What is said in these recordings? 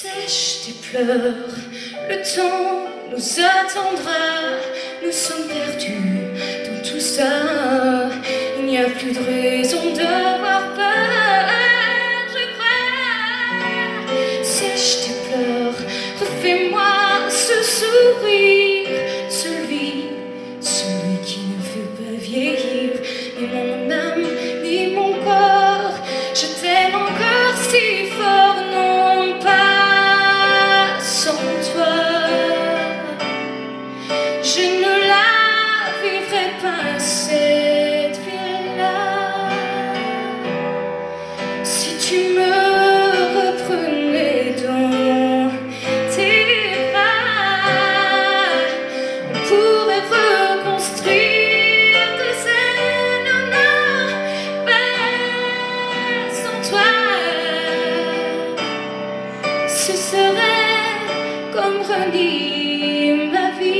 Sèche tes pleurs, le temps nous attendra. Nous sommes perdus dans tout ça. Il n'y a plus de raison d'avoir peur, je crois. Sèche tes pleurs, refais-moi ce sourire, celui qui ne veut pas vieillir, ni mon âme, ni mon corps. Je t'aime encore si fort, non pas sans toi. Je ne la vivrai pas cette vie-là. Si tu me reprenais dans tes bras, on pourrait reconstruire des scènes en or, pas sans toi. Ce serait comme relire ma vie.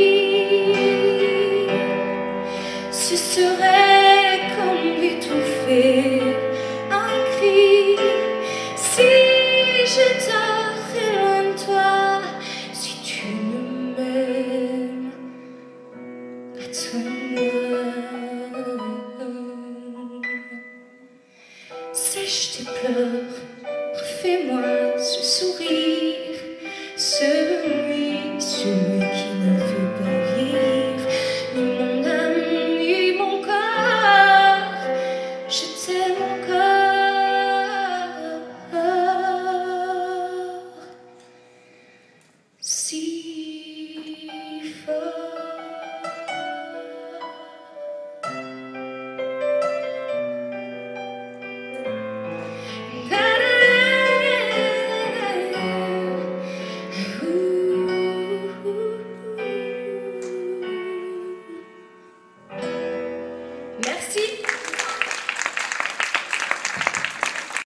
Ce serait comme étouffer un cri. Si j'étais loin de toi, si tu ne m'aimes, attends-moi. Sèche tes pleurs, refais-moi ce sourire, ce